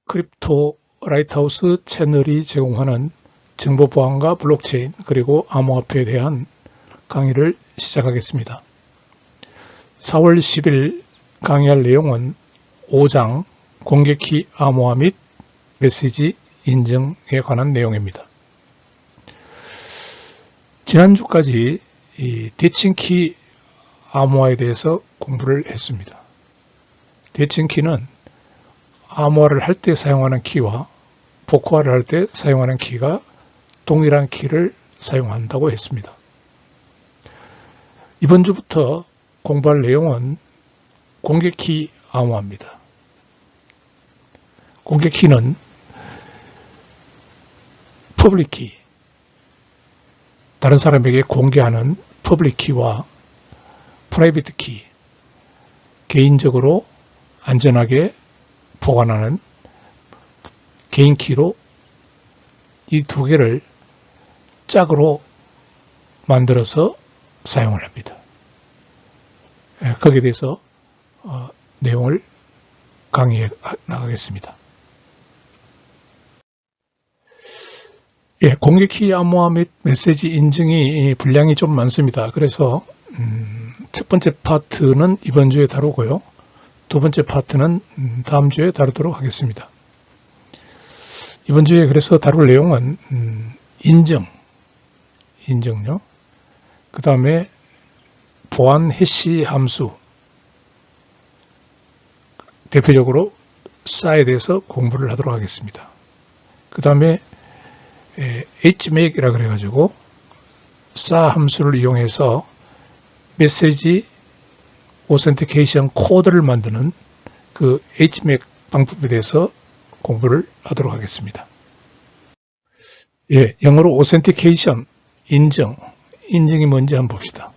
크립토 라이트하우스 채널이 제공하는 정보 보안과 블록체인 그리고 암호화폐에 대한 강의를 시작하겠습니다. 4월 10일 강의할 내용은 5장 공개키 암호화 및 메시지 인증에 관한 내용입니다. 지난주까지 이 대칭키 암호화에 대해서 공부를 했습니다. 대칭키는 암호화를 할 때 사용하는 키와 복호화를 할 때 사용하는 키가 동일한 키를 사용한다고 했습니다. 이번 주부터 공부할 내용은 공개키 암호화입니다. 공개키는 퍼블릭키, 다른 사람에게 공개하는 퍼블릭키와 프라이빗 키, 개인적으로 안전하게 보관하는 개인키로 이 두 개를 짝으로 만들어서 사용을 합니다. 거기에 대해서 내용을 강의해 나가겠습니다. 공개키 암호화 및 메시지 인증이 분량이 좀 많습니다. 그래서 첫 번째 파트는 이번 주에 다루고요. 두 번째 파트는 다음 주에 다루도록 하겠습니다. 이번 주에 그래서 다룰 내용은 인증요. 그 다음에 보안 해시 함수, 대표적으로 SA에 대해서 공부를 하도록 하겠습니다. 그 다음에 HMAC이라고 그래가지고 SA 함수를 이용해서 메시지 오센티케이션 코드를 만드는 그 HMAC 방법에 대해서 공부를 하도록 하겠습니다. 영어로 오센티케이션, 인증이 뭔지 한번 봅시다.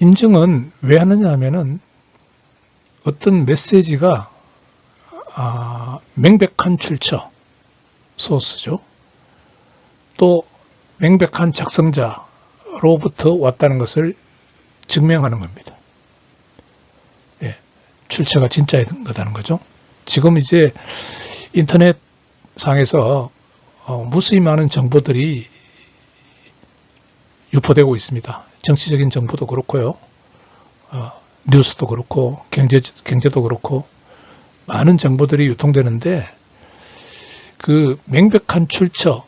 인증은 왜 하느냐 하면은 어떤 메시지가 명백한 출처, 소스죠. 또 명백한 작성자로부터 왔다는 것을 증명하는 겁니다. 출처가 진짜인 거다는 거죠. 지금 이제 인터넷 상에서 무수히 많은 정보들이 유포되고 있습니다. 정치적인 정보도 그렇고요. 뉴스도 그렇고 경제도 그렇고 많은 정보들이 유통되는데 그 명백한 출처,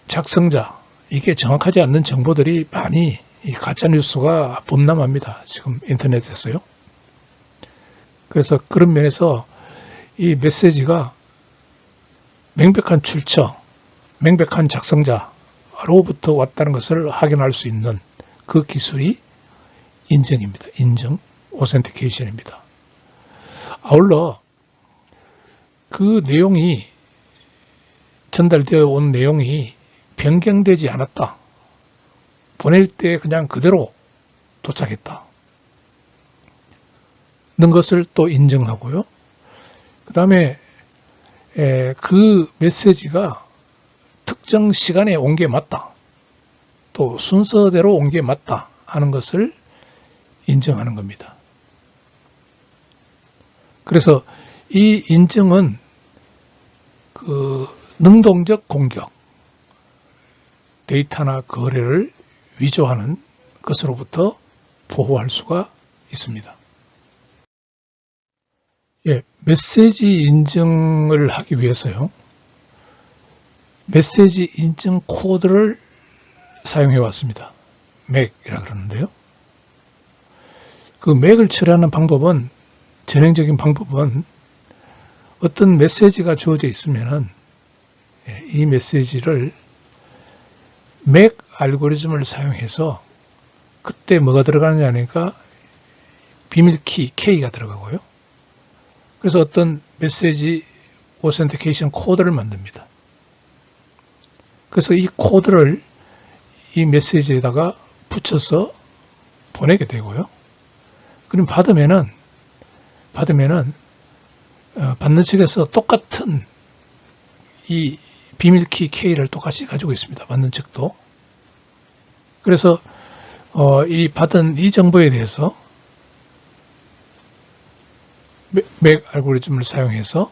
작성자, 이게 정확하지 않는 정보들이 많이 가짜뉴스가 범람합니다. 지금 인터넷에서요. 그래서 그런 면에서 이 메시지가 명백한 출처, 명백한 작성자로부터 왔다는 것을 확인할 수 있는 그 기술이 인증입니다. 인증, 오센티케이션입니다. 아울러 그 내용이 전달되어 온 내용이 변경되지 않았다. 보낼 때 그냥 그대로 도착했다. 는 것을 또 인증하고요. 그 다음에 그 메시지가 특정 시간에 온 게 맞다. 또 순서대로 온 게 맞다 하는 것을 인증하는 겁니다. 그래서 이 인증은 그 능동적 공격, 데이터나 거래를 위조하는 것으로부터 보호할 수가 있습니다. 메시지 인증을 하기 위해서요. 메시지 인증 코드를 사용해 왔습니다. MAC이라 그러는데요. 그 MAC을 처리하는 방법은, 전형적인 방법은 어떤 메시지가 주어져 있으면은 이 메시지를 MAC 알고리즘을 사용해서 그때 뭐가 들어가느냐 하니까 비밀키 K가 들어가고요. 그래서 어떤 메시지 오센티케이션 코드를 만듭니다. 그래서 이 코드를 이 메시지에다가 붙여서 보내게 되고요. 그럼 받으면은 받는 측에서 똑같은 이 비밀키 K를 똑같이 가지고 있습니다. 받는 측도. 그래서 이 받은 이 정보에 대해서 맥 알고리즘을 사용해서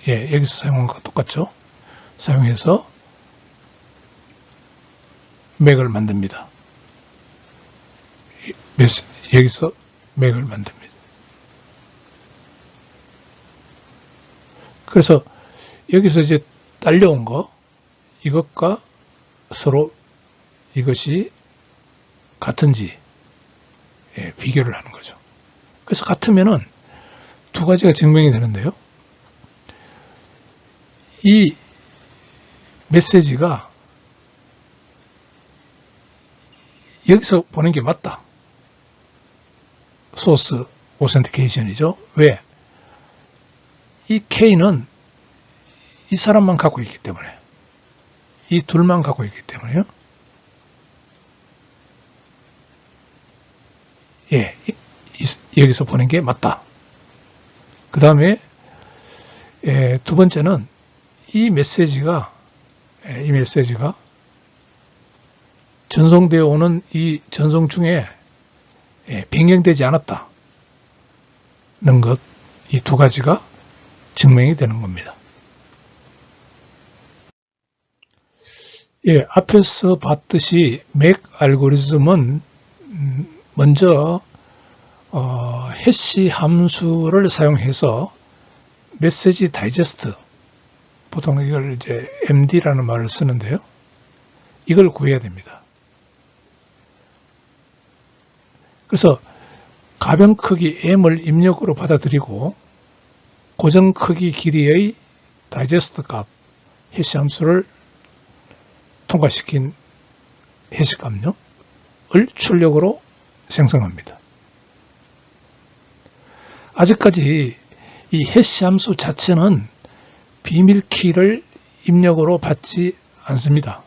예, 여기서 사용한 것과 똑같죠. 사용해서 맥을 만듭니다. 여기서 맥을 만듭니다. 그래서 여기서 이제 딸려온 거, 이것과 서로 이것이 같은지 비교를 하는 거죠. 그래서 같으면은 두 가지가 증명이 되는데요. 이 메시지가 여기서 보낸 게 맞다. 소스 오센티케이션이죠. 왜? 이 K는 이 사람만 갖고 있기 때문에, 이 둘만 갖고 있기 때문에요. 예, 여기서 보낸 게 맞다. 그 다음에 두 번째는 이 메시지가 전송되어 오는 이 전송 중에 변경되지 않았다는 것, 이 두 가지가 증명이 되는 겁니다. 예, 앞에서 봤듯이 맥 알고리즘은 먼저 해시 함수를 사용해서 메시지 다이제스트, 보통 이걸 이제 MD라는 말을 쓰는데요. 이걸 구해야 됩니다. 그래서 가변 크기 m을 입력으로 받아들이고 고정 크기 길이의 다이제스트 값, 해시 함수를 통과시킨 해시 값을 출력으로 생성합니다. 아직까지 이 해시 함수 자체는 비밀 키를 입력으로 받지 않습니다.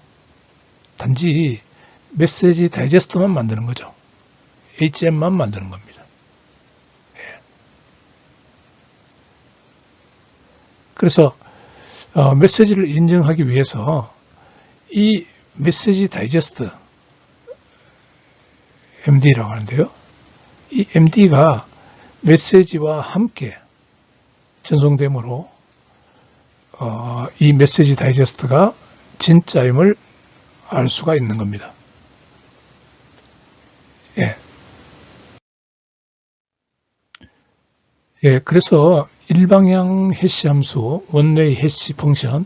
단지 메시지 다이제스트만 만드는 거죠. HM만 만드는 겁니다. 예. 그래서 메시지를 인증하기 위해서 이 메시지 다이제스트 MD라고 하는데요. 이 MD가 메시지와 함께 전송되므로 이 메시지 다이제스트가 진짜임을 알 수가 있는 겁니다. 예. 예, 그래서 일방향 해시 함수, 원웨이 해시 펑션,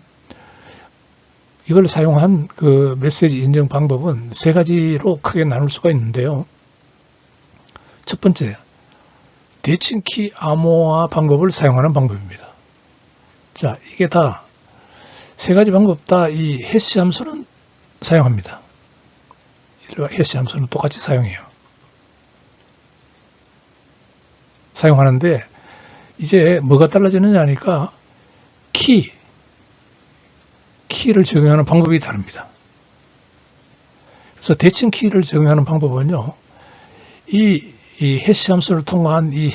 이걸 사용한 그 메시지 인증 방법은 세 가지로 크게 나눌 수가 있는데요. 첫 번째, 대칭키 암호화 방법을 사용하는 방법입니다. 자, 이게 다 세 가지 방법 다 이 해시 함수는 사용합니다. 해시 함수는 똑같이 사용하는데 이제 뭐가 달라지느냐 하니까 키를 적용하는 방법이 다릅니다. 그래서 대칭 키를 적용하는 방법은요, 이 해시 함수를 통과한 이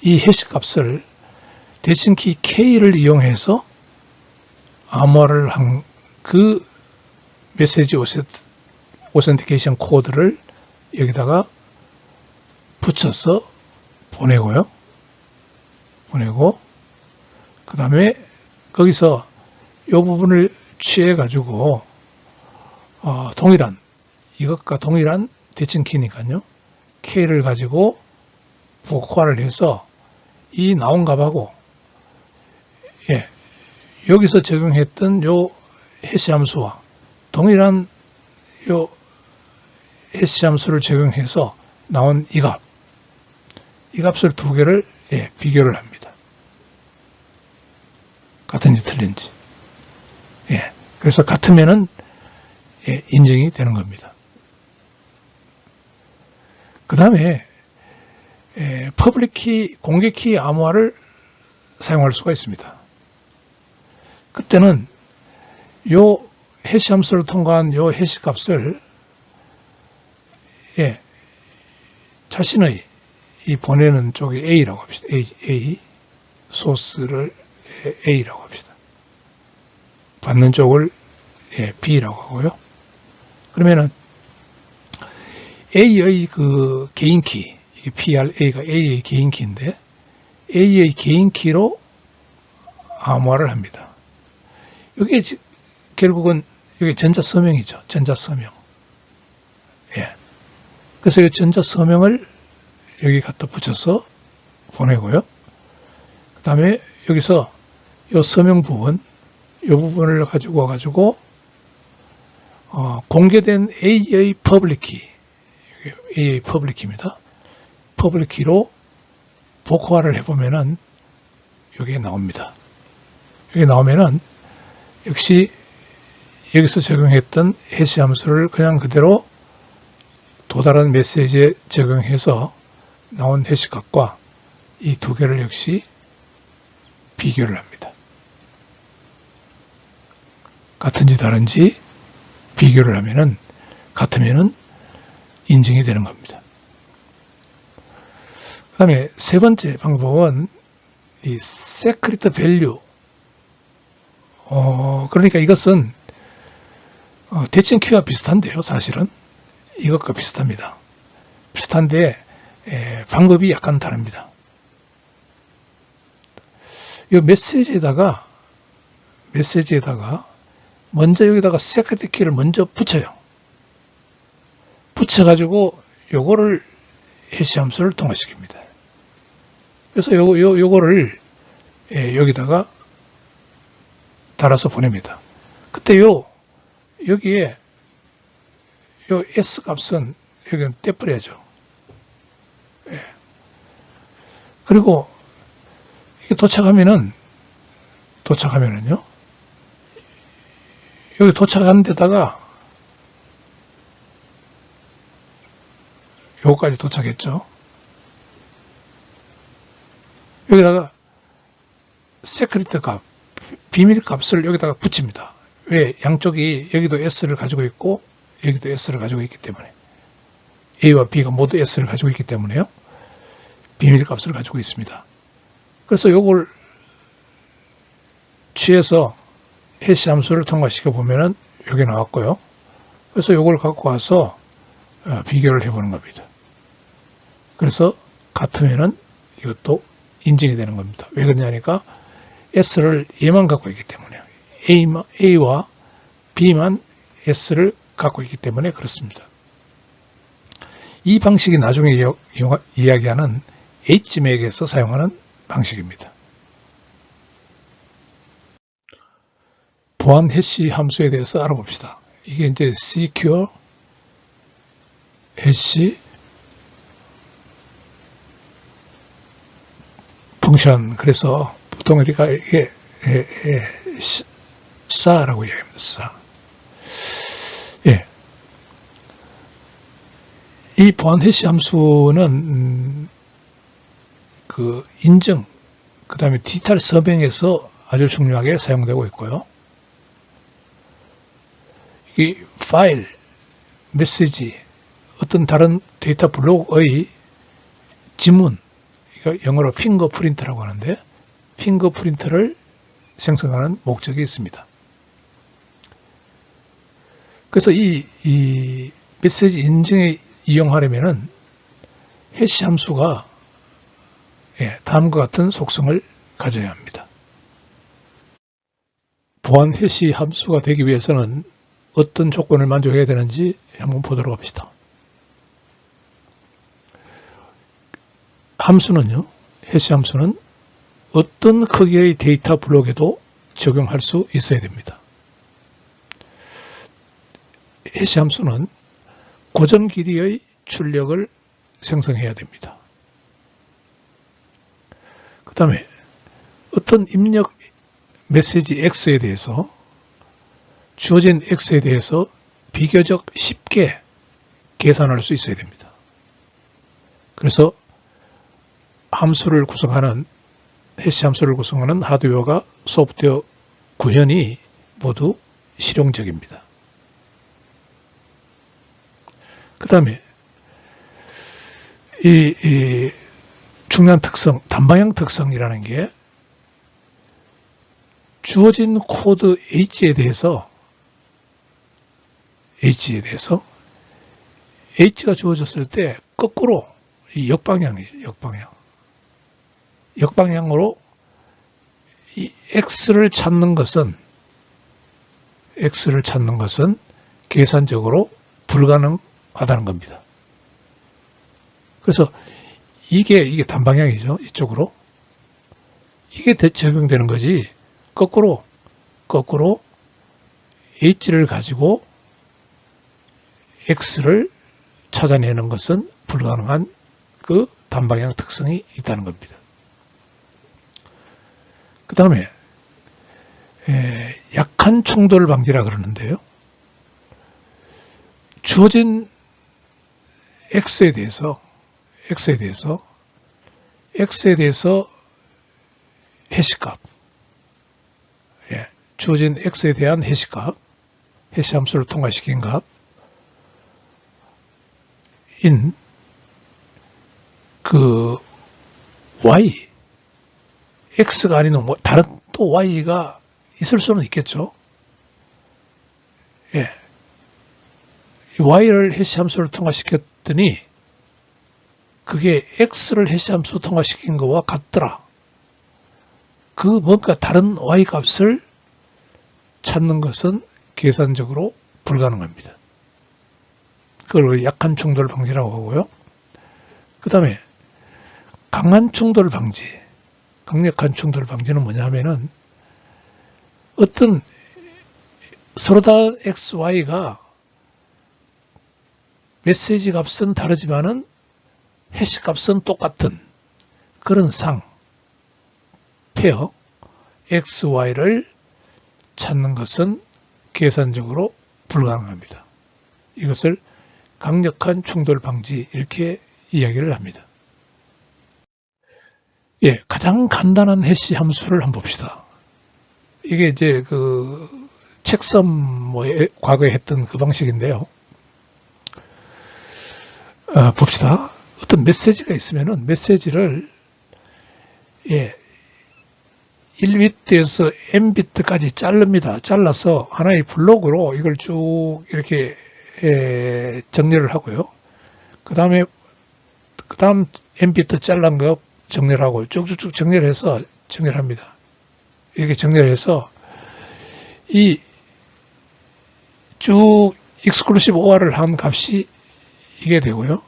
해시값을 대칭 키 K를 이용해서 암호화를 한 그 메시지 오센티케이션 코드를 여기다가 붙여서 보내고 그 다음에 거기서 이 부분을 취해 가지고 이것과 동일한 대칭 키니까요, K를 가지고 복화를 해서 이 나온 값하고 여기서 적용했던 요 해시 함수와 동일한 요 해시 함수를 적용해서 나온 이 값을 두 개를 비교를 합니다. 같은지 틀린지. 그래서 같으면은 인증이 되는 겁니다. 그 다음에 퍼블릭 키, 공개 키 암호화를 사용할 수가 있습니다. 그때는 요 해시 함수를 통과한 요 해시 값을 자신의 이 보내는 쪽이 A라고 합시다. A 소스를 A라고 합시다. 받는 쪽을 B라고 하고요. 그러면은 A의 그 개인키, PRA가 A의 개인키인데 A의 개인 키로 암호화를 합니다. 이게 결국은 이게 전자서명이죠. 전자서명. 예. 그래서 이 전자서명을 여기 갖다 붙여서 보내고요. 그 다음에 여기서 이 서명 부분, 이 부분을 가지고 와가지고 공개된 A의 퍼블릭 키, A의 퍼블릭 키입니다. 퍼블릭 키로 복호화를 해보면은 여기에 나옵니다. 여기 나오면은 역시 여기서 적용했던 해시 함수를 그냥 그대로 또 다른 메시지에 적용해서 나온 해시 값과 이 두 개를 역시 비교를 합니다. 같은지 다른지 비교를 하면은 같으면은 인증이 되는 겁니다. 그 다음에 세 번째 방법은 이 secret value. 그러니까 이것은 대칭 키와 비슷한데요, 사실은. 이것과 비슷합니다. 비슷한데, 방법이 약간 다릅니다. 이 메시지에다가 먼저 여기다가 secret 키를 먼저 붙여요. 붙여가지고 요거를 해시 함수를 통화시킵니다. 그래서 요거를 여기다가 달아서 보냅니다. 그때 여기에 요 S 값은 여기는 떼버려야죠. 예. 그리고 이게 도착하면은요, 여기 도착하는 데다가 요거까지 도착했죠. 여기다가 세크리트 값, 비밀 값을 여기다가 붙입니다. 왜? 양쪽이 여기도 S를 가지고 있고 여기도 S를 가지고 있기 때문에, A와 B가 모두 S를 가지고 있기 때문에요. 비밀 값을 가지고 있습니다. 그래서 요걸 취해서 해시 함수를 통과시켜 보면은 여기 나왔고요. 그래서 요걸 갖고 와서 비교를 해보는 겁니다. 그래서 같으면은 이것도 인증이 되는 겁니다. 왜 그러냐니까 S를 얘만 갖고 있기 때문에요. A와 B만 S를 갖고 있기 때문에 그렇습니다. 이 방식이 나중에 이야기하는 HMAC에서 사용하는 방식입니다. 보안 해시 함수에 대해서 알아봅시다. 이게 이제 secure 해시 펑션. 그래서 보통 우리가 이게 SA라고 이야기합니다. SA. 예. 이 보안 해시 함수는 그 인증, 그 다음에 디지털 서명에서 아주 중요하게 사용되고 있고요. 이 파일, 메시지, 어떤 다른 데이터 블록의 지문, 이거 영어로 핑거프린트라고 하는데, 핑거프린트를 생성하는 목적이 있습니다. 그래서 이 메시지 인증에 이용하려면은 해시 함수가 다음과 같은 속성을 가져야 합니다. 보안 해시 함수가 되기 위해서는 어떤 조건을 만족해야 되는지 한번 보도록 합시다. 함수는요, 해시 함수는 어떤 크기의 데이터 블록에도 적용할 수 있어야 됩니다. 해시 함수는 고정 길이의 출력을 생성해야 됩니다. 그 다음에 어떤 입력 메시지 X에 대해서, 주어진 X에 대해서 비교적 쉽게 계산할 수 있어야 됩니다. 그래서 해시 함수를 구성하는 하드웨어가 소프트웨어 구현이 모두 실용적입니다. 그 다음에 이 중요한 특성, 단방향 특성이라는 게 주어진 코드 H에 대해서 H가 주어졌을 때 거꾸로 이 역방향이죠. 역방향. 역방향으로 이 x를 찾는 것은 계산적으로 불가능하다는 겁니다. 그래서 이게 단방향이죠. 이쪽으로. 이게 적용되는 거지. 거꾸로 h를 가지고 x를 찾아내는 것은 불가능한 그 단방향 특성이 있다는 겁니다. 그 다음에 약한 충돌 방지라 그러는데요. 주어진 x에 대해서 해시값, 주어진 x에 대한 해시값, 해시함수를 통과시킨 값인 그 y, x가 아닌 다른 또 y가 있을 수는 있겠죠. 이 y를 해시함수를 통과시켰더니 그게 x를 해시함수 통과시킨 것과 같더라. 그 뭔가 다른 y 값을 찾는 것은 계산적으로 불가능합니다. 그걸 약한 충돌 방지라고 하고요. 그 다음에 강한 충돌 방지, 강력한 충돌 방지는 뭐냐면은 어떤 서로 다른 x, y가 메시지 값은 다르지만은 해시 값은 똑같은 그런 페어 x, y를 찾는 것은 계산적으로 불가능합니다. 이것을 강력한 충돌 방지 이렇게 이야기를 합니다. 가장 간단한 해시 함수를 한번 봅시다. 이게 이제 그 책섬 과거에 했던 그 방식인데요. 봅시다. 어떤 메시지가 있으면은 메시지를 1비트에서 n비트까지 자릅니다. 잘라서 하나의 블록으로 이걸 쭉 이렇게 정렬을 하고요. 그 다음 n비트 잘란 거 정렬하고 쭉쭉쭉 정렬합니다. 이렇게 정렬해서 이 쭉 exclusive OR을 한 값이 이게 되고요.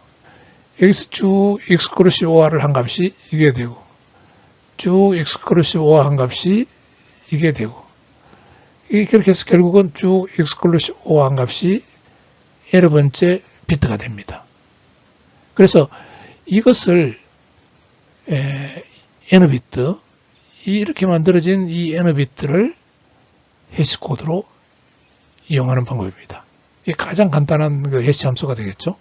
여기서 쭉 exclusive OR을 한 값이 이게 되고 쭉 exclusive OR 한 값이 이게 되고 이렇게 해서 결국은 쭉 exclusive OR 한 값이 여러 번째 비트가 됩니다. 그래서 이것을 n비트 이렇게 만들어진 이 n비트를 해시코드로 이용하는 방법입니다. 이게 가장 간단한 그 해시 함수가 되겠죠.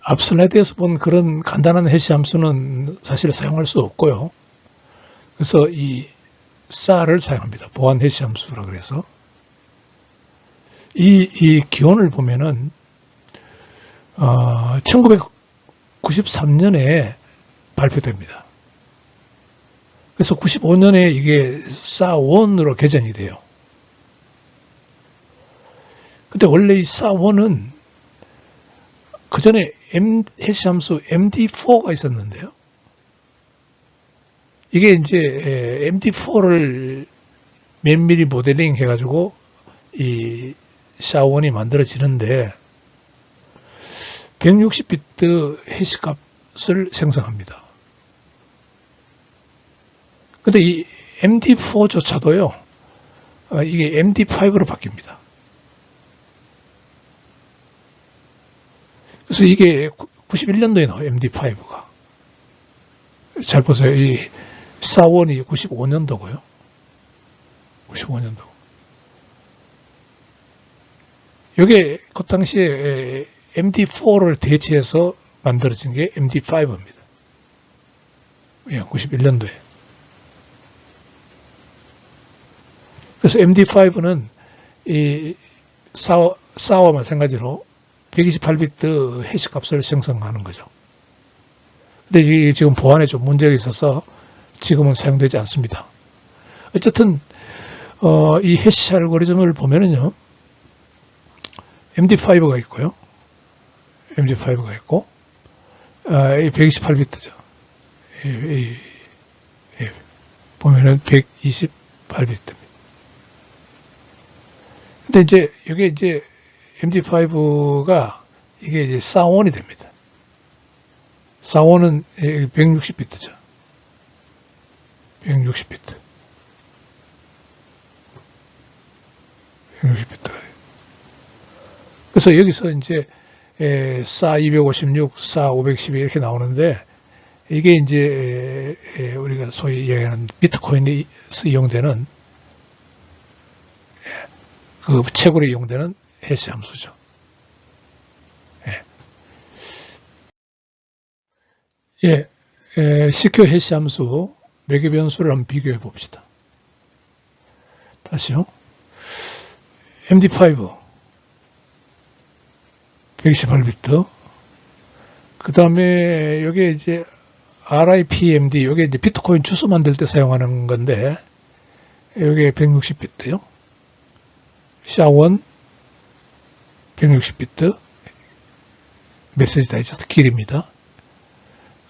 앞 슬라이드에서 본 그런 간단한 해시 함수는 사실 사용할 수 없고요. 그래서 이 SAR을 사용합니다. 보안 해시 함수라 그래서 이 기원을 보면은 1993년에 발표됩니다. 그래서 95년에 이게 SAR1으로 개정이 돼요. 근데 원래 이 SAR1은 그 전에 해시 함수 MD4가 있었는데요. 이게 이제 MD4를 면밀히 모델링 해가지고 이 SAR1이 만들어지는데 160비트 해시 값을 생성합니다. 근데 이 MD4조차도요, 이게 MD5로 바뀝니다. 그래서 이게 91년도에 나와요, MD5가. 잘 보세요. 이 SAR1이 95년도고요. 95년도. 이게 그 당시에 MD4를 대체해서 만들어진 게 MD5입니다. 91년도에. 그래서 MD5는 이 SAR와 마찬가지로 128비트 해시 값을 생성하는 거죠. 근데 이게 지금 보안에 좀 문제가 있어서 지금은 사용되지 않습니다. 어쨌든 이 해시 알고리즘을 보면은요, MD5가 있고요. MD5가 있고, 이 128비트죠. 보면은 128비트입니다. 근데 이제 이게 이제 MD5가 이게 이제 사원이 됩니다. 사원은 160비트죠. 160비트. 160비트가. 그래서 여기서 이제 사 256, 사 512 이렇게 나오는데 이게 이제 우리가 소위 얘기하는 비트코인에서 이용되는 그 채굴에 이용되는 해시 함수죠. 시큐어 해시 함수 몇 개 변수를 한번 비교해 봅시다. 다시요. MD5 128비트. 그 다음에 여기 이제 RIPMD, 여기 이제 비트코인 주소 만들 때 사용하는 건데, 여기 160비트요. 샤1 160비트. 메시지 다이저스트 길입니다.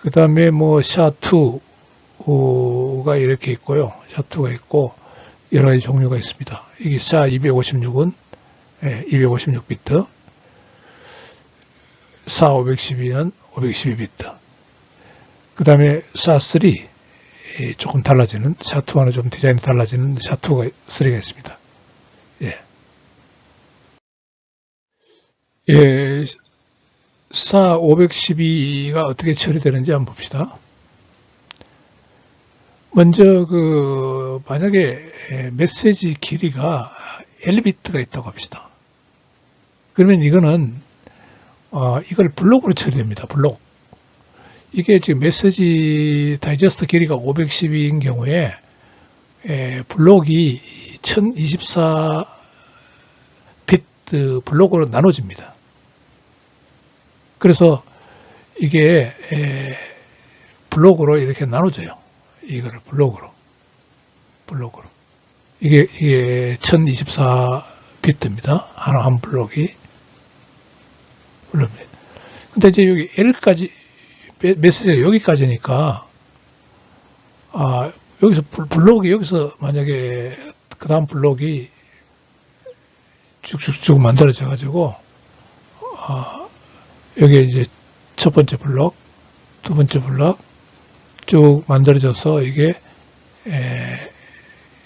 그 다음에 뭐 샤2가 이렇게 있고요. 샤2가 있고, 여러 가지 종류가 있습니다. 이게 샤256은 256비트. 사 512는 512비트. 그 다음에 샤3 조금 달라지는, 샤2와는 좀 디자인이 달라지는 샤2가 3가 있습니다. 사 512가 어떻게 처리되는지 한번 봅시다. 먼저 만약에 메시지 길이가 L비트가 있다고 합시다. 그러면 이거는 이걸 블록으로 처리됩니다. 블록. 이게 지금 메시지 다이저스트 길이가 512인 경우에 블록이 1024비트 블록으로 나눠집니다. 그래서 이게 블록으로 이렇게 나눠져요. 이거를 블록으로. 이게 1024비트입니다. 한 블록이. 근데 이제 여기 L까지, 메시지가 여기까지니까, 여기서 블록이, 여기서 만약에 그 다음 블록이 쭉쭉쭉 만들어져가지고, 여기 이제 첫 번째 블록, 두 번째 블록 쭉 만들어져서 이게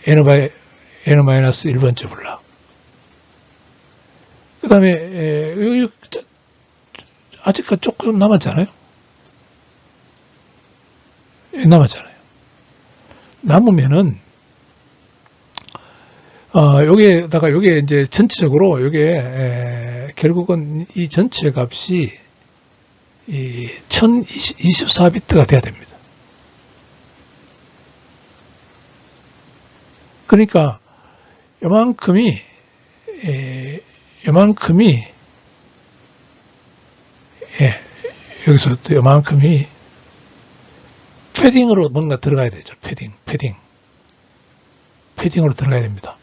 N-1번째 블록. 그 다음에 여기 아직까지 조금 남았잖아요. 남으면은 여기에다가 여기에 이제 전체적으로 여기에 결국은 이 전체 값이 이 1024비트가 돼야 됩니다. 그러니까 요만큼이 여기서 또 요만큼이 패딩으로 뭔가 들어가야 되죠. 패딩으로 들어가야 됩니다.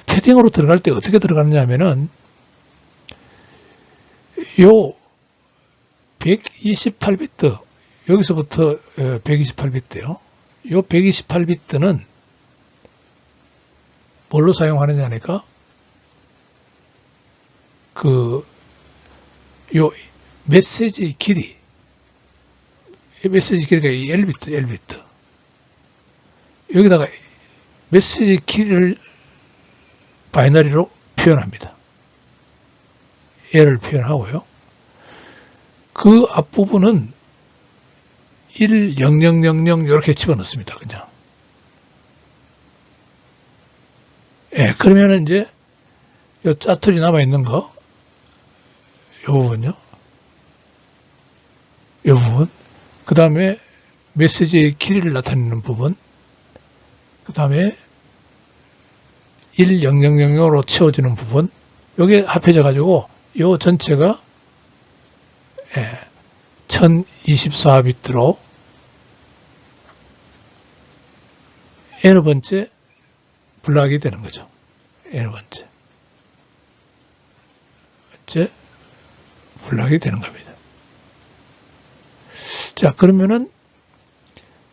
패딩으로 들어갈 때 어떻게 들어가느냐 하면은 요 128비트 여기서부터 128비트요. 요 128비트는 뭘로 사용하느냐니까 요 메시지 길이가 이 L비트. 여기다가 메시지 길이를 바이너리로 표현합니다. L을 표현하고요. 그 앞부분은 10000 이렇게 집어넣습니다. 그냥. 그러면은 이제 요 짜투리 남아있는 거, 요 부분요. 요 부분. 그 다음에 메시지의 길이를 나타내는 부분. 그 다음에 10000으로 채워지는 부분. 여기에 합해져 가지고 요 전체가 1024비트로 N번째 블록이 되는 거죠. N번째 블록이 되는 겁니다. 자, 그러면은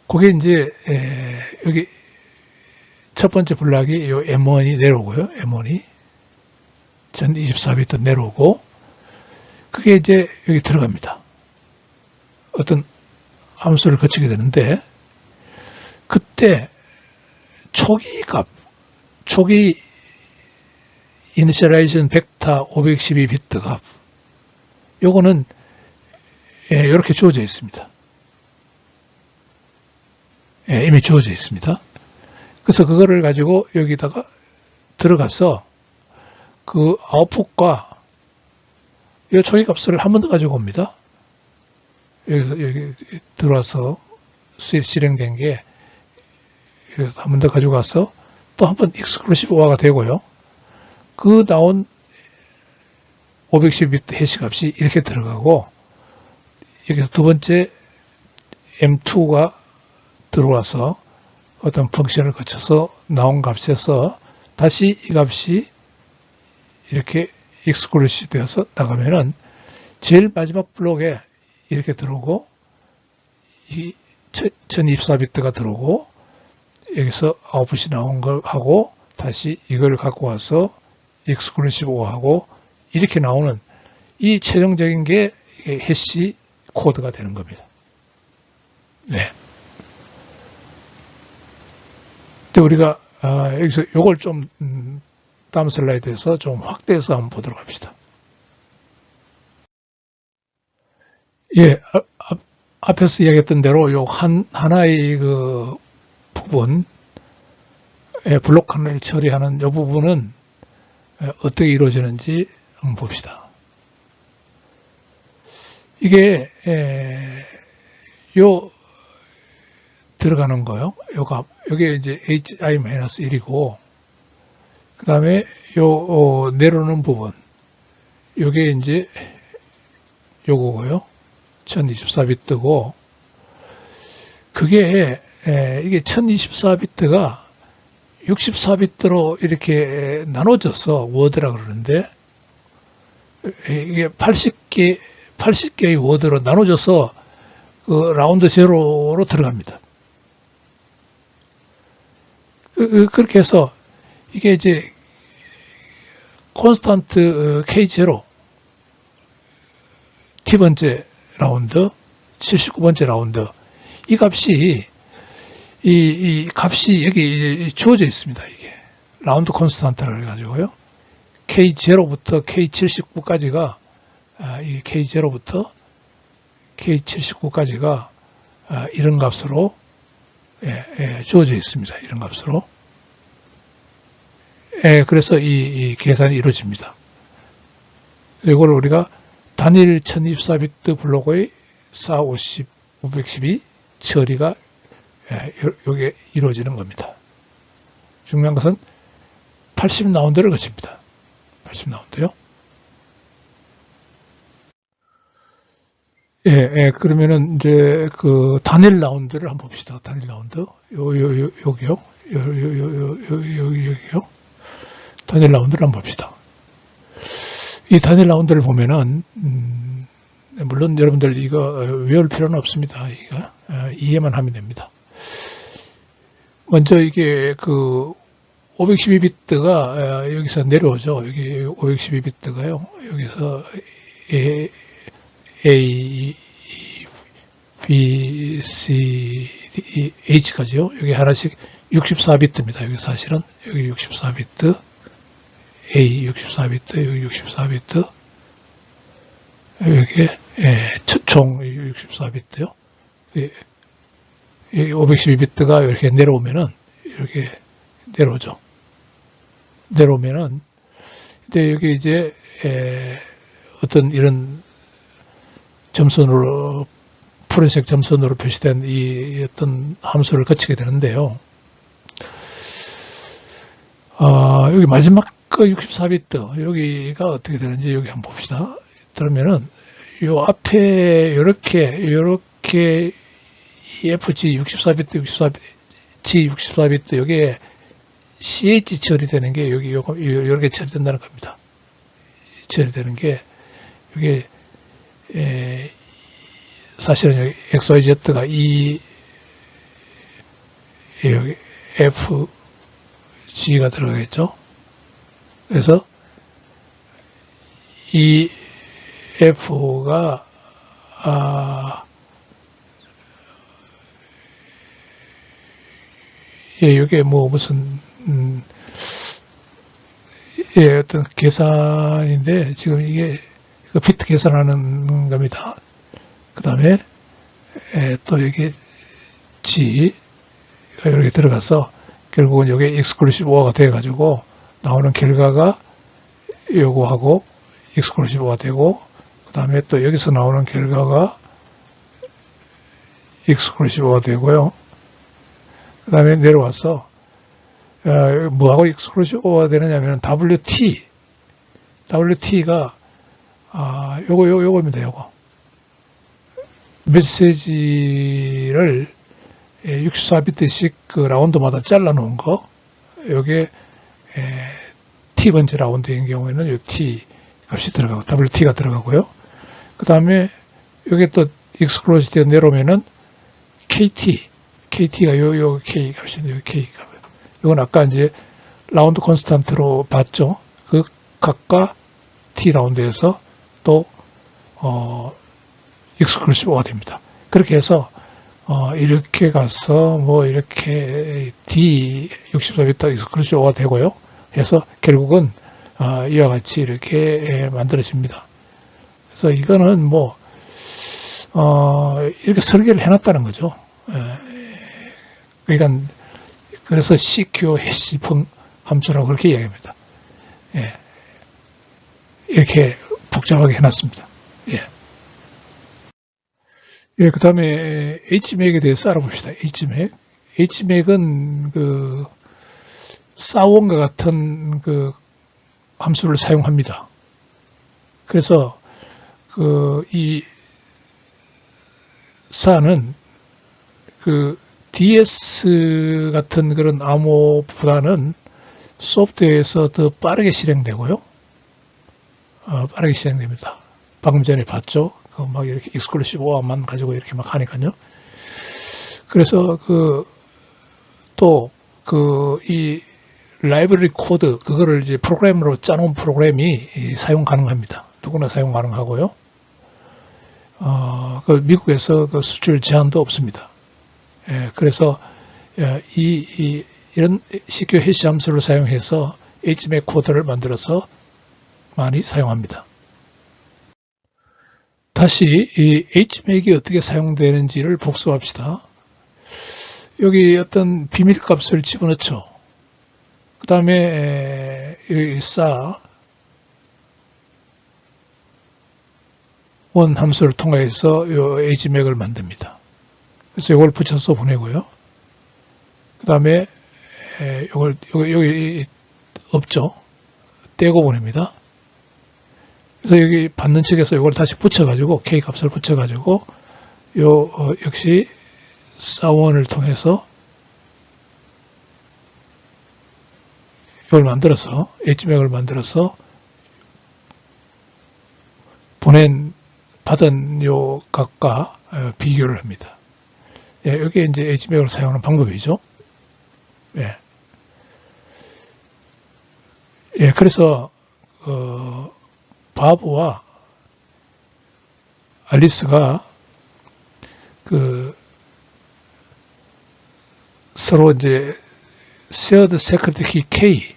그게 이제 여기 첫 번째 블락이 요 M1이 내려오고요. M1이 1024비트 내려오고, 그게 이제 여기 들어갑니다. 어떤 함수를 거치게 되는데, 그때 초기 이니셜라이제이션 벡터 512비트 값, 요거는 이렇게 주어져 있습니다. 이미 주어져 있습니다. 그래서 그거를 가지고 여기다가 들어가서 그 아웃풋과 이 초기 값을 한 번 더 가지고 옵니다. 여기 들어와서 실행된 게 여기서 한 번 더 가지고 와서 또 한 번 익스클루시브 오화가 되고요. 그 나온 512비트 해시 값이 이렇게 들어가고, 여기서 두 번째 M2가 들어와서 어떤 펑션을 거쳐서 나온 값에서 다시 이 값이 이렇게 익스클루시브 되어서 나가면은 제일 마지막 블록에 이렇게 들어오고, 이 1024비트가 들어오고, 여기서 아웃풋이 나온 걸 하고 다시 이걸 갖고 와서 익스클루시브 하고 이렇게 나오는 이 최종적인 게 해시 코드가 되는 겁니다. 네. 근데 우리가 여기서 이걸 좀 다음 슬라이드에서 좀 확대해서 한번 보도록 합시다. 예, 앞에서 이야기했던 대로 요 하나의 그 부분, 블록 하나를 처리하는 이 부분은 어떻게 이루어지는지 한번 봅시다. 이게 요 들어가는 거요. 요게 이제 hi-1이고, 그 다음에 요 내려오는 부분, 요게 이제 요거고요. 1024비트고, 그게 이게 1024비트가 64비트로 이렇게 나눠져서 워드라 그러는데, 이게 80개의 워드로 나눠져서 그 라운드 제로로 들어갑니다. 그렇게 해서 이게 이제 콘스탄트 K0 T번째 라운드, 79번째 라운드, 이 값이 이 값이 여기 주어져 있습니다. 이게 라운드 콘스탄트를 해가지고요. K0부터 K79까지가 이 K0부터 K79까지가 이런 값으로 주어져 있습니다. 이런 값으로. 그래서 이 계산이 이루어집니다. 이걸 우리가 단일 1024비트 블록의 450, 512 처리가 요게 이루어지는 겁니다. 중요한 것은 80라운드를 거칩니다. 80라운드요. 그러면은 이제 그 단일 라운드를 한번 봅시다. 단일 라운드. 여기요. 여기요. 단일 라운드를 한번 봅시다. 이 단일 라운드를 보면은, 물론 여러분들 이거 외울 필요는 없습니다. 이거 이해만 하면 됩니다. 먼저 이게 그 512비트가 여기서 내려오죠. 여기 512비트가요. 여기서 A, B, C, D, H까지요. 여기 하나씩 64비트입니다. 여기 사실은 여기 64비트, A 64비트, 여기 64비트, 여기 총 64비트요. 512비트가 이렇게 내려오면은 이렇게 내려오죠. 내려오면은 근데 여기 이제 어떤 이런 점선으로 푸른색 점선으로 표시된 이 어떤 함수를 거치게 되는데요. 여기 마지막 그 64비트 여기가 어떻게 되는지 여기 한번 봅시다. 그러면은 요 앞에 요렇게 FG 64비트, G 64비트 여기에 CH 처리되는 게 여기 요렇게 처리된다는 겁니다. 처리되는 게 여기 사실은 여기 XYZ가 여기 F, G가 들어가겠죠. 그래서 이 F가 이게 뭐 무슨 어떤 계산인데 지금 이게 비트 계산하는 겁니다. 그 다음에 또 여기 G가 이렇게 들어가서 결국은 여기 exclusive OR가 돼가지고 나오는 결과가 요거하고 exclusive OR가 되고 그 다음에 또 여기서 나오는 결과가 exclusive OR가 되고요. 그 다음에 내려와서 뭐하고 exclusive OR가 되느냐면 WT가 요거입니다. 요거 메시지를 64비트씩 그 라운드마다 잘라 놓은 거, 요게 T번째 라운드인 경우에는 요 T 값이 들어가고 WT가 들어가고요. 그 다음에 요게 또 exclusive 내려오면은 KT가 요 K 값인데 요 K 값. 요건 아까 이제 라운드 콘스탄트로 봤죠. 그 각각 T 라운드에서 또 exclusive OR가 됩니다. 그렇게 해서 이렇게 가서 뭐 이렇게 D 64비트 exclusive OR가 되고요. 해서 결국은 이와 같이 이렇게 만들어집니다. 그래서 이거는 뭐 이렇게 설계를 해놨다는 거죠. 그러니까 그래서 CQ 해시 함수라고 그렇게 이야기합니다. 이렇게 복잡하게 해놨습니다. 그 다음에 HMAC에 대해서 알아봅시다. HMAC은 그 사원과 같은 그 함수를 사용합니다. 그래서 이 사는 그 DS 같은 그런 암호보다는 소프트웨어에서 더 빠르게 실행되고요. 빠르게 실행됩니다. 방금 전에 봤죠? 막 이렇게 exclusive OR만 가지고 이렇게 막 하니까요. 그래서 이 라이브러리 코드, 그거를 이제 프로그램으로 짜놓은 프로그램이 사용 가능합니다. 누구나 사용 가능하고요. 미국에서 그 수출 제한도 없습니다. 그래서 이런 CQ 해시 함수를 사용해서 HMAC 코드를 만들어서 많이 사용합니다. 다시 이 HMAC이 어떻게 사용되는지를 복습합시다. 여기 어떤 비밀값을 집어넣죠. 그 다음에 이 원 함수를 통해서 이 HMAC을 만듭니다. 그래서 이걸 붙여서 보내고요. 그 다음에 여기 없죠. 떼고 보냅니다. 그래서 여기 받는 측에서 이걸 다시 붙여가지고 K 값을 붙여가지고 역시 사원을 통해서 이걸 만들어서 HMAC을 만들어서 받은 요 값과 비교를 합니다. 여기에 이제 HMAC을 사용하는 방법이죠. 그래서 바브와 알리스가 서로 이제 shared secret key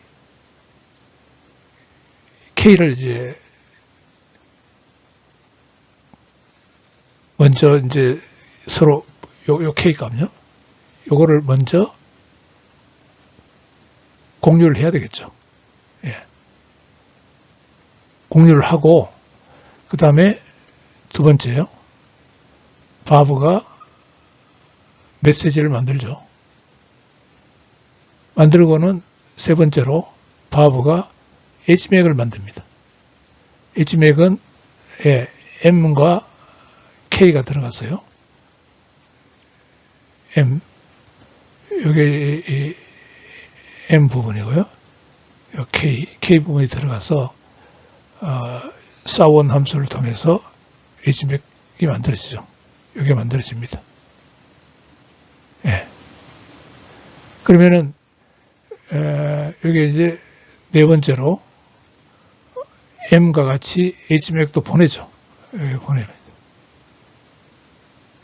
K를 이제 먼저 이제 서로 요 K 값요. 요거를 먼저 공유를 해야 되겠죠. 공유를 하고 그 다음에 두 번째요. 바브가 메시지를 만들죠. 만들고는 세 번째로 바브가 HMAC을 만듭니다. HMAC은 M과 K가 들어갔어요. M 여기 이 M 부분이고요. K 부분이 들어가서 사원 함수를 통해서 HMAC이 만들어지죠. 이게 만들어집니다. 예. 그러면은 여기 이제 네 번째로 M과 같이 HMAC도 보내죠. 여기 보내면.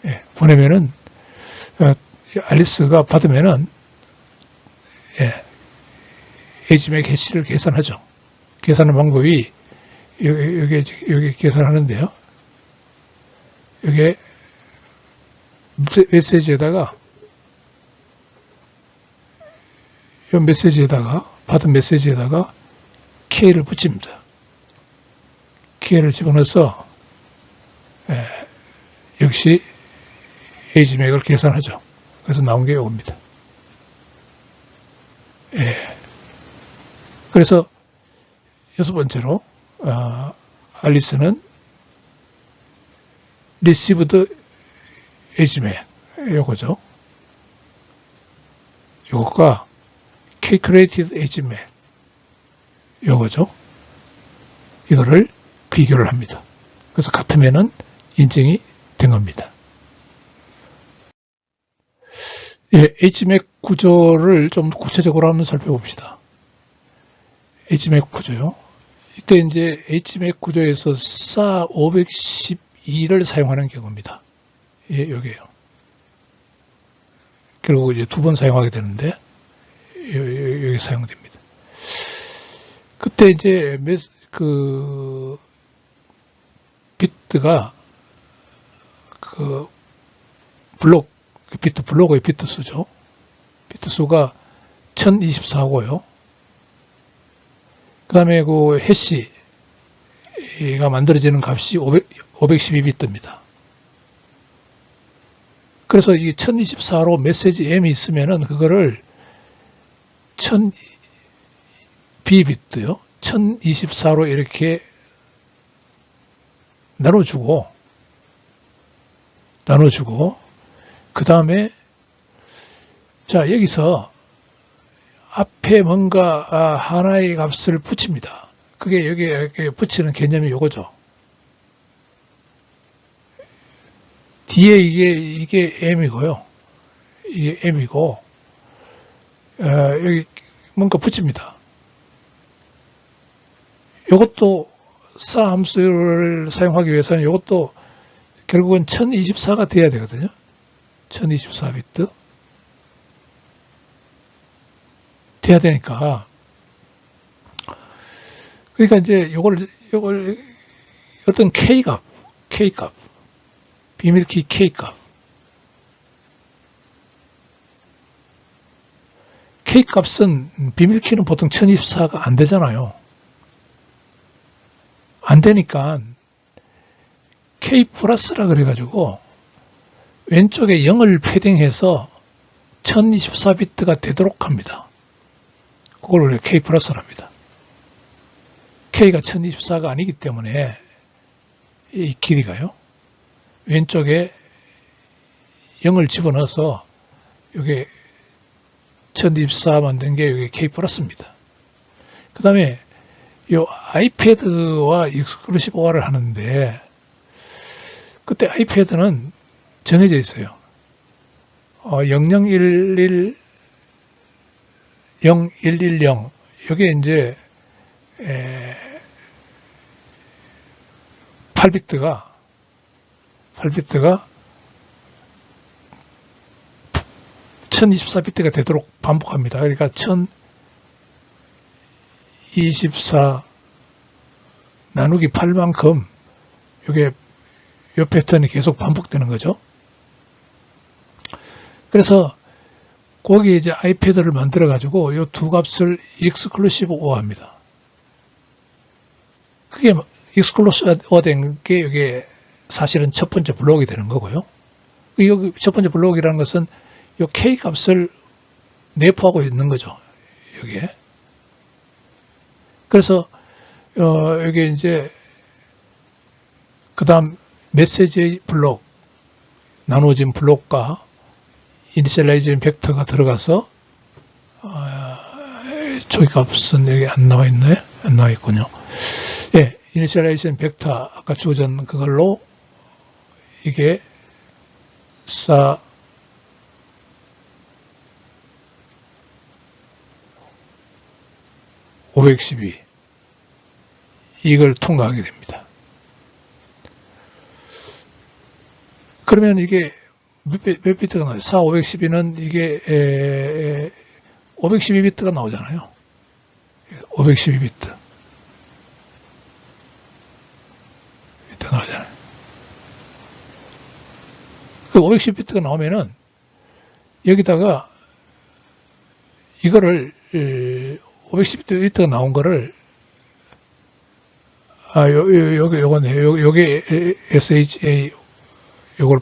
예, 보내면은 앨리스가 받으면은 예, HMAC 해시를 계산하죠. 계산하는 방법이 여기 계산하는데요. 여기 메시지에다가 이 메시지에다가 받은 메시지에다가 K를 붙입니다. K를 집어넣어서 역시 HMAC을 계산하죠. 그래서 나온 게 이겁니다. 그래서 여섯 번째로 앨리스는 received HMAC 요거죠. 요거가 calculated HMAC 요거죠. 이거를 비교를 합니다. 그래서 같으면은 인증이 된 겁니다. 예, HMAC 구조를 좀 구체적으로 한번 살펴봅시다. HMAC 구조요. 이때 이제 HMAC 구조에서 SA512를 사용하는 경우입니다. 예, 여기에요. 결국 이제 두 번 사용하게 되는데, 여기 사용됩니다. 그때 이제 비트가 블록의 비트 수죠. 비트 수가 1024고요. 그 다음에 그 해시가 만들어지는 값이 512비트입니다. 그래서 이 1024로 메시지 M이 있으면은 그거를 1000B비트요. 1024로 이렇게 나눠주고, 그 다음에, 자, 여기서 앞에 뭔가 하나의 값을 붙입니다. 그게 여기에 붙이는 개념이 요거죠. 뒤에 이게 M이고요. 이게 M이고, 여기 뭔가 붙입니다. 요것도 SA 함수를 사용하기 위해서는 이것도 결국은 1024가 돼야 되거든요. 1024비트. 돼야 되니까. 그러니까 이제 요걸 어떤 K값, 비밀키 K값. K값은 비밀키는 보통 1024가 안 되잖아요. 안 되니까 K 플러스라 그래가지고 왼쪽에 0을 패딩해서 1024비트가 되도록 합니다. 그걸 우리가 K 플러스랍니다. K가 1024가 아니기 때문에 이 길이가요. 왼쪽에 0을 집어넣어서 이게 1024 만든 게 여기 K 플러스입니다. 그 다음에 이 아이패드와 익스클루시브 OR을 하는데 그때 아이패드는 정해져 있어요. 0011 0110 이게 이제 8비트가 1024비트가 되도록 반복합니다. 그러니까 1024 나누기 8만큼 이게 이 패턴이 계속 반복되는 거죠. 그래서 거기에 이제 아이패드를 만들어 가지고 이 두 값을 익스클루시브 OR 합니다. 그게 익스클루시브 OR 된 게 이게 사실은 첫 번째 블록이 되는 거고요. 여기 첫 번째 블록이라는 것은 이 K 값을 내포하고 있는 거죠. 여기에. 그래서 여기 이제 그 다음 메시지 블록 나누어진 블록과 이니셜라이징 벡터가 들어가서 저기 값은 여기 안 나와 있나요? 안 나와 있군요. 예, 이니셜라이징 벡터 아까 주어진 그걸로 이게 사 512 이걸 통과하게 됩니다. 그러면 이게 몇 비트가 나와요? 4, 512는 이게 512비트가 나오잖아요. 512비트. 비트 나오잖아요. 그 512비트가 나오면은 여기다가 이거를 512비트가 나온 거를 요거네. 요게 SHA 요걸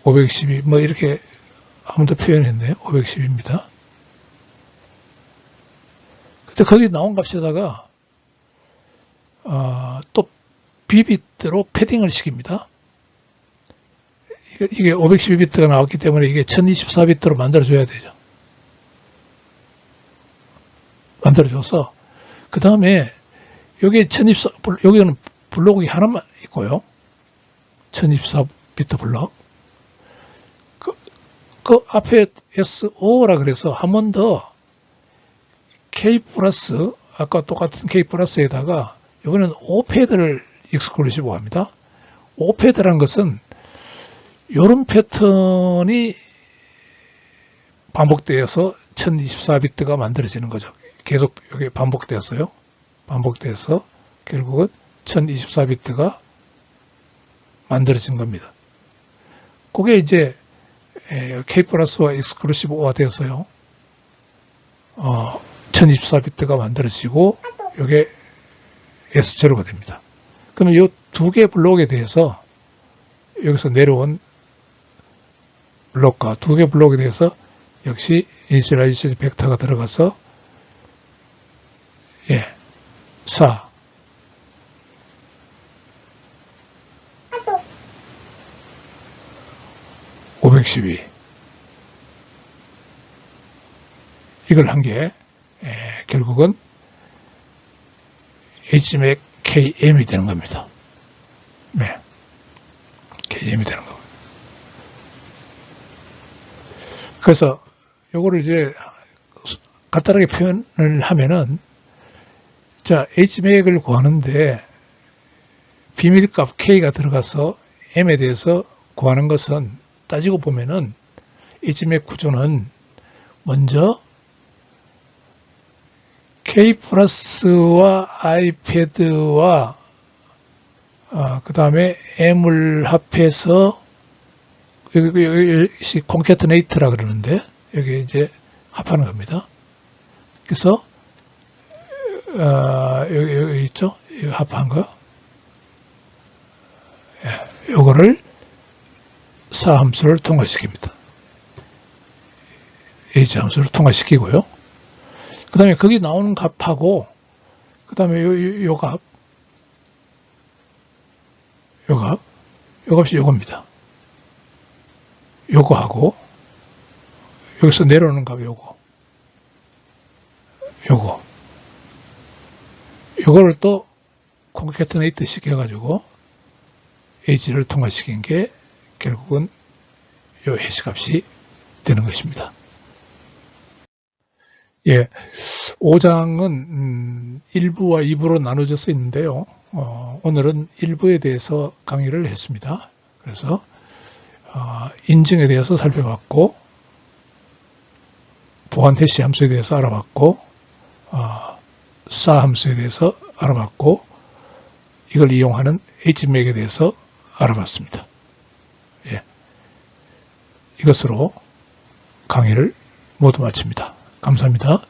512 뭐 이렇게 아무도 표현했네요. 512입니다. 근데 거기 나온 값에다가 또 B비트로 패딩을 시킵니다. 이게 512비트가 나왔기 때문에 이게 1024비트로 만들어줘야 되죠. 만들어줘서 그 다음에 여기에 여기는 블록이 하나만 있고요. 1024비트 블록. 그 앞에 SO라 그래서 한 번 더 K 플러스, 아까 똑같은 K 플러스에다가 이번에는 5패드를 익스클루시브 합니다. 5패드라는 것은 이런 패턴이 반복되어서 1024비트가 만들어지는 거죠. 계속 여기 반복되었어요. 반복돼서 결국은 1024비트가 만들어진 겁니다. 그게 이제 K 플러스와 익스클루시브가 되어서요. 1024비트가 만들어지고 이게 S0가 됩니다. 그러면 이 두 개 블록에 대해서 여기서 내려온 블록과 두 개 블록에 대해서 역시 이니셜라이제이션 벡터가 들어가서 4 512 이걸 한 게 결국은 HMAC KM이 되는 겁니다. 네. KM이 되는 거고. 그래서 요거를 이제 간단하게 표현을 하면은 자, HMAC을 구하는데 비밀값 K가 들어가서 M에 대해서 구하는 것은 따지고 보면은 HMAC 구조는 먼저 K 플러스와 아이패드와 그 다음에 M을 합해서 여기 콘캐트네이트라 그러는데 여기 이제 합하는 겁니다. 그래서 여기 있죠? 여기 합한 거. 요거를 사 함수를 통과시킵니다. H 함수를 통과시키고요. 그 다음에 거기 나오는 값하고, 그 다음에 요 값이 요겁니다. 요거하고, 여기서 내려오는 값이 요거를 또 콘캐트네이트 시켜가지고 H를 통과시킨 게 결국은 요 해시값이 되는 것입니다. 예, 5장은 1부와 2부로 나눠져서 있는데요. 오늘은 1부에 대해서 강의를 했습니다. 그래서 인증에 대해서 살펴봤고, 보안 해시 함수에 대해서 알아봤고, 사 함수에 대해서 알아봤고, 이걸 이용하는 HMAC에 대해서 알아봤습니다. 예, 이것으로 강의를 모두 마칩니다. 감사합니다.